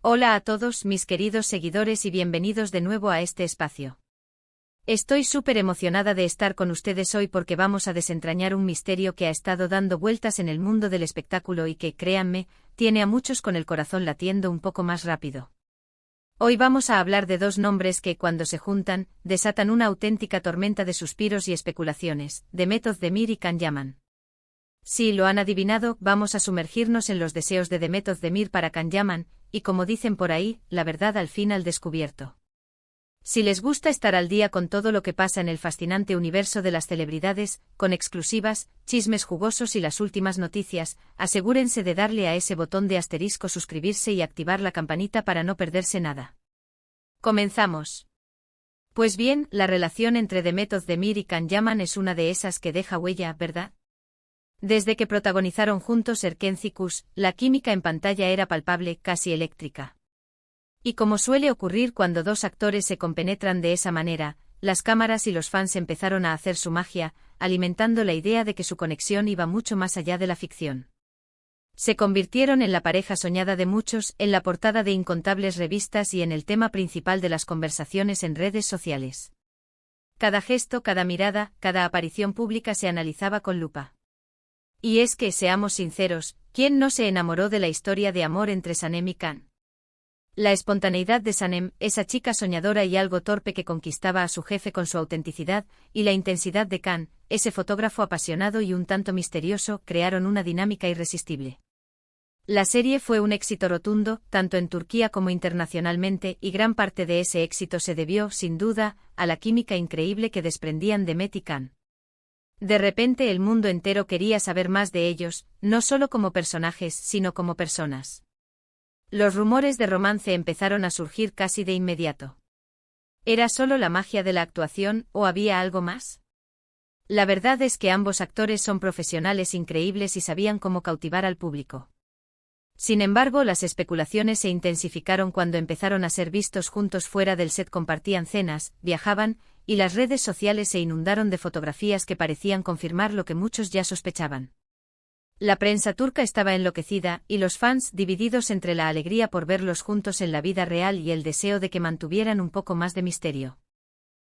Hola a todos mis queridos seguidores y bienvenidos de nuevo a este espacio. Estoy súper emocionada de estar con ustedes hoy porque vamos a desentrañar un misterio que ha estado dando vueltas en el mundo del espectáculo y que, créanme, tiene a muchos con el corazón latiendo un poco más rápido. Hoy vamos a hablar de dos nombres que, cuando se juntan, desatan una auténtica tormenta de suspiros y especulaciones, Demet Özdemir y Can Yaman. Si lo han adivinado, vamos a sumergirnos en los deseos de Demet Özdemir para Can Yaman, y como dicen por ahí, la verdad al fin al descubierto. Si les gusta estar al día con todo lo que pasa en el fascinante universo de las celebridades, con exclusivas, chismes jugosos y las últimas noticias, asegúrense de darle a ese botón de asterisco suscribirse y activar la campanita para no perderse nada. Comenzamos. Pues bien, la relación entre Demet Özdemir y Can Yaman es una de esas que deja huella, ¿verdad? Desde que protagonizaron juntos Erkenzikuş, la química en pantalla era palpable, casi eléctrica. Y como suele ocurrir cuando dos actores se compenetran de esa manera, las cámaras y los fans empezaron a hacer su magia, alimentando la idea de que su conexión iba mucho más allá de la ficción. Se convirtieron en la pareja soñada de muchos, en la portada de incontables revistas y en el tema principal de las conversaciones en redes sociales. Cada gesto, cada mirada, cada aparición pública se analizaba con lupa. Y es que, seamos sinceros, ¿quién no se enamoró de la historia de amor entre Sanem y Can? La espontaneidad de Sanem, esa chica soñadora y algo torpe que conquistaba a su jefe con su autenticidad, y la intensidad de Can, ese fotógrafo apasionado y un tanto misterioso, crearon una dinámica irresistible. La serie fue un éxito rotundo, tanto en Turquía como internacionalmente, y gran parte de ese éxito se debió, sin duda, a la química increíble que desprendían Demet y Can. De repente el mundo entero quería saber más de ellos, no solo como personajes, sino como personas. Los rumores de romance empezaron a surgir casi de inmediato. ¿Era solo la magia de la actuación, o había algo más? La verdad es que ambos actores son profesionales increíbles y sabían cómo cautivar al público. Sin embargo, las especulaciones se intensificaron cuando empezaron a ser vistos juntos fuera del set, compartían cenas, viajaban, y las redes sociales se inundaron de fotografías que parecían confirmar lo que muchos ya sospechaban. La prensa turca estaba enloquecida, y los fans divididos entre la alegría por verlos juntos en la vida real y el deseo de que mantuvieran un poco más de misterio.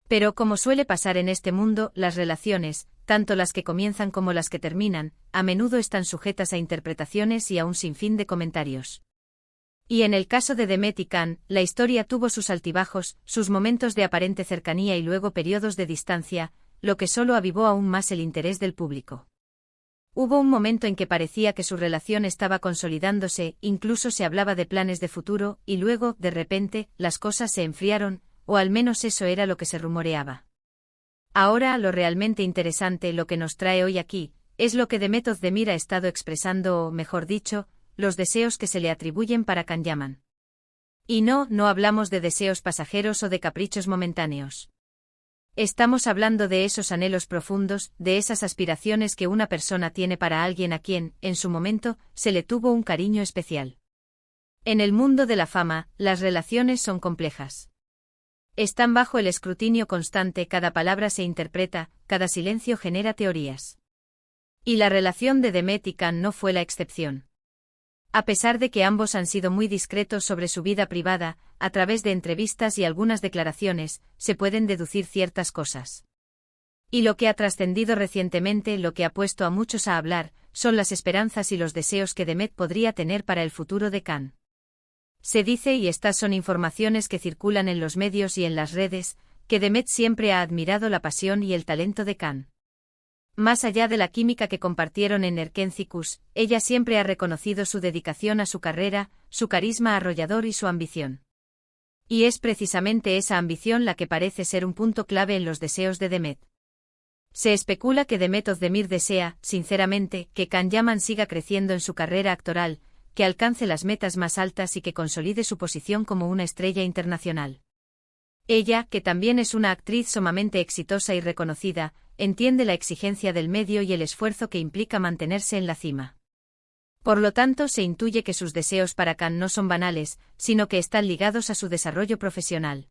Pero como suele pasar en este mundo, las relaciones, tanto las que comienzan como las que terminan, a menudo están sujetas a interpretaciones y a un sinfín de comentarios. Y en el caso de Demet y Can, la historia tuvo sus altibajos, sus momentos de aparente cercanía y luego periodos de distancia, lo que solo avivó aún más el interés del público. Hubo un momento en que parecía que su relación estaba consolidándose, incluso se hablaba de planes de futuro, y luego, de repente, las cosas se enfriaron, o al menos eso era lo que se rumoreaba. Ahora, lo realmente interesante, lo que nos trae hoy aquí, es lo que Demet Özdemir ha estado expresando o, mejor dicho, los deseos que se le atribuyen para Can Yaman. Y no hablamos de deseos pasajeros o de caprichos momentáneos. Estamos hablando de esos anhelos profundos, de esas aspiraciones que una persona tiene para alguien a quien, en su momento, se le tuvo un cariño especial. En el mundo de la fama, las relaciones son complejas. Están bajo el escrutinio constante, cada palabra se interpreta, cada silencio genera teorías. Y la relación de Demet y Can no fue la excepción. A pesar de que ambos han sido muy discretos sobre su vida privada, a través de entrevistas y algunas declaraciones, se pueden deducir ciertas cosas. Y lo que ha trascendido recientemente, lo que ha puesto a muchos a hablar, son las esperanzas y los deseos que Demet podría tener para el futuro de Can. Se dice, y estas son informaciones que circulan en los medios y en las redes, que Demet siempre ha admirado la pasión y el talento de Can. Más allá de la química que compartieron en Erkenzikuş, ella siempre ha reconocido su dedicación a su carrera, su carisma arrollador y su ambición. Y es precisamente esa ambición la que parece ser un punto clave en los deseos de Demet. Se especula que Demet Özdemir desea, sinceramente, que Can Yaman siga creciendo en su carrera actoral, que alcance las metas más altas y que consolide su posición como una estrella internacional. Ella, que también es una actriz sumamente exitosa y reconocida, entiende la exigencia del medio y el esfuerzo que implica mantenerse en la cima. Por lo tanto, se intuye que sus deseos para Can no son banales, sino que están ligados a su desarrollo profesional.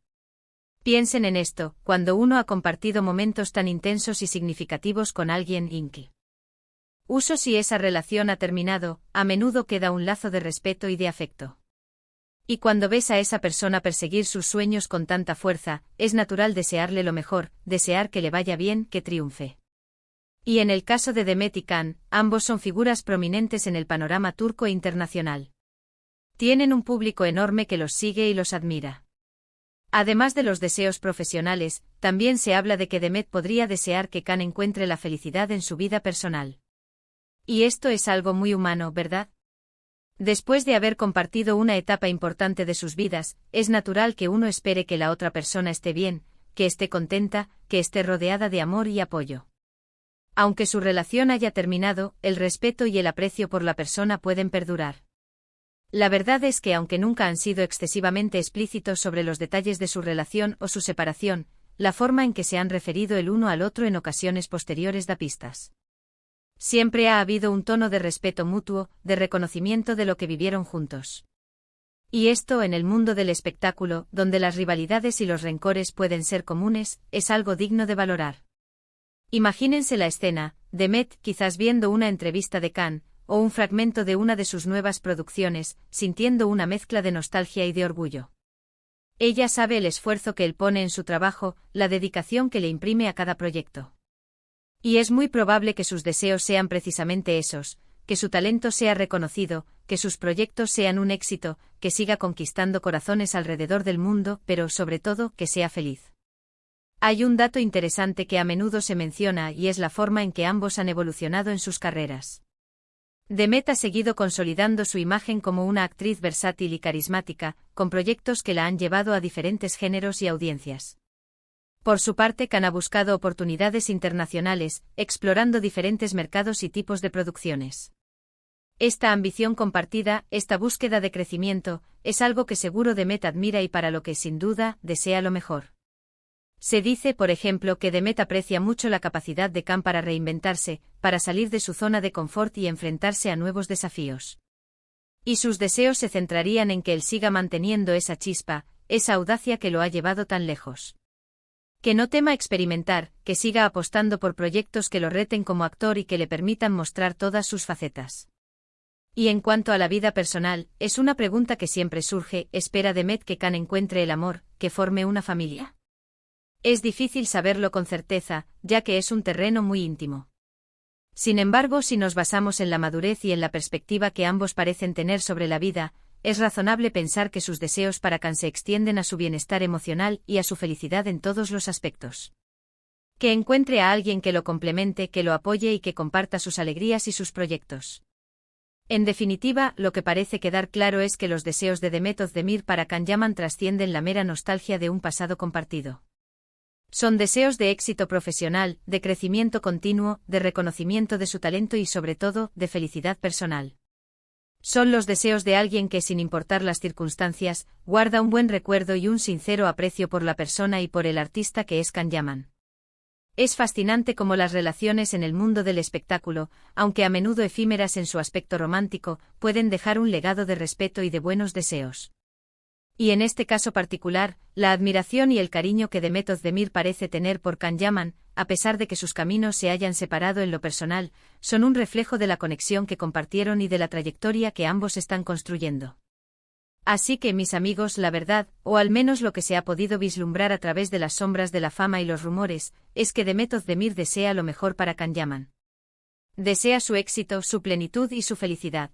Piensen en esto, cuando uno ha compartido momentos tan intensos y significativos con alguien si esa relación ha terminado, a menudo queda un lazo de respeto y de afecto. Y cuando ves a esa persona perseguir sus sueños con tanta fuerza, es natural desearle lo mejor, desear que le vaya bien, que triunfe. Y en el caso de Demet y Can, ambos son figuras prominentes en el panorama turco e internacional. Tienen un público enorme que los sigue y los admira. Además de los deseos profesionales, también se habla de que Demet podría desear que Can encuentre la felicidad en su vida personal. Y esto es algo muy humano, ¿verdad? Después de haber compartido una etapa importante de sus vidas, es natural que uno espere que la otra persona esté bien, que esté contenta, que esté rodeada de amor y apoyo. Aunque su relación haya terminado, el respeto y el aprecio por la persona pueden perdurar. La verdad es que aunque nunca han sido excesivamente explícitos sobre los detalles de su relación o su separación, la forma en que se han referido el uno al otro en ocasiones posteriores da pistas. Siempre ha habido un tono de respeto mutuo, de reconocimiento de lo que vivieron juntos. Y esto en el mundo del espectáculo, donde las rivalidades y los rencores pueden ser comunes, es algo digno de valorar. Imagínense la escena, Demet quizás viendo una entrevista de Can, o un fragmento de una de sus nuevas producciones, sintiendo una mezcla de nostalgia y de orgullo. Ella sabe el esfuerzo que él pone en su trabajo, la dedicación que le imprime a cada proyecto. Y es muy probable que sus deseos sean precisamente esos, que su talento sea reconocido, que sus proyectos sean un éxito, que siga conquistando corazones alrededor del mundo, pero sobre todo, que sea feliz. Hay un dato interesante que a menudo se menciona y es la forma en que ambos han evolucionado en sus carreras. Demet ha seguido consolidando su imagen como una actriz versátil y carismática, con proyectos que la han llevado a diferentes géneros y audiencias. Por su parte, Can ha buscado oportunidades internacionales, explorando diferentes mercados y tipos de producciones. Esta ambición compartida, esta búsqueda de crecimiento, es algo que seguro Demet admira y para lo que, sin duda, desea lo mejor. Se dice, por ejemplo, que Demet aprecia mucho la capacidad de Can para reinventarse, para salir de su zona de confort y enfrentarse a nuevos desafíos. Y sus deseos se centrarían en que él siga manteniendo esa chispa, esa audacia que lo ha llevado tan lejos. Que no tema experimentar, que siga apostando por proyectos que lo reten como actor y que le permitan mostrar todas sus facetas. Y en cuanto a la vida personal, es una pregunta que siempre surge, ¿espera Demet que Can encuentre el amor, que forme una familia? Es difícil saberlo con certeza, ya que es un terreno muy íntimo. Sin embargo, si nos basamos en la madurez y en la perspectiva que ambos parecen tener sobre la vida, es razonable pensar que sus deseos para Can se extienden a su bienestar emocional y a su felicidad en todos los aspectos. Que encuentre a alguien que lo complemente, que lo apoye y que comparta sus alegrías y sus proyectos. En definitiva, lo que parece quedar claro es que los deseos de Demet Özdemir para Can Yaman trascienden la mera nostalgia de un pasado compartido. Son deseos de éxito profesional, de crecimiento continuo, de reconocimiento de su talento y sobre todo, de felicidad personal. Son los deseos de alguien que, sin importar las circunstancias, guarda un buen recuerdo y un sincero aprecio por la persona y por el artista que es Can Yaman. Es fascinante cómo las relaciones en el mundo del espectáculo, aunque a menudo efímeras en su aspecto romántico, pueden dejar un legado de respeto y de buenos deseos. Y en este caso particular, la admiración y el cariño que Demet Özdemir parece tener por Can Yaman, a pesar de que sus caminos se hayan separado en lo personal, son un reflejo de la conexión que compartieron y de la trayectoria que ambos están construyendo. Así que, mis amigos, la verdad, o al menos lo que se ha podido vislumbrar a través de las sombras de la fama y los rumores, es que Demet Özdemir desea lo mejor para Can Yaman. Desea su éxito, su plenitud y su felicidad.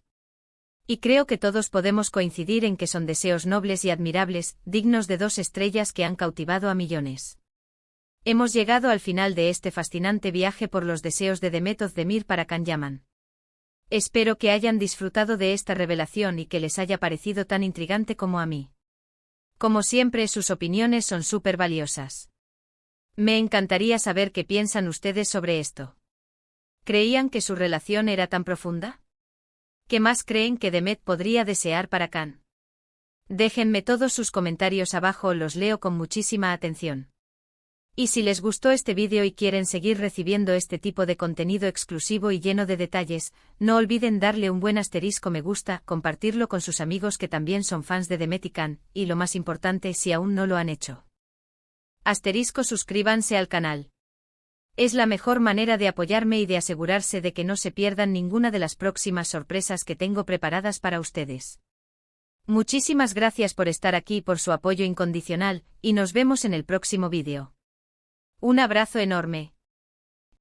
Y creo que todos podemos coincidir en que son deseos nobles y admirables, dignos de dos estrellas que han cautivado a millones. Hemos llegado al final de este fascinante viaje por los deseos de Demet Özdemir para Can Yaman. Espero que hayan disfrutado de esta revelación y que les haya parecido tan intrigante como a mí. Como siempre, sus opiniones son súper valiosas. Me encantaría saber qué piensan ustedes sobre esto. ¿Creían que su relación era tan profunda? ¿Qué más creen que Demet podría desear para Can? Déjenme todos sus comentarios abajo, los leo con muchísima atención. Y si les gustó este vídeo y quieren seguir recibiendo este tipo de contenido exclusivo y lleno de detalles, no olviden darle un buen asterisco me gusta, compartirlo con sus amigos que también son fans de Demet y Can, y lo más importante si aún no lo han hecho. Asterisco suscríbanse al canal. Es la mejor manera de apoyarme y de asegurarse de que no se pierdan ninguna de las próximas sorpresas que tengo preparadas para ustedes. Muchísimas gracias por estar aquí y por su apoyo incondicional, y nos vemos en el próximo vídeo. Un abrazo enorme.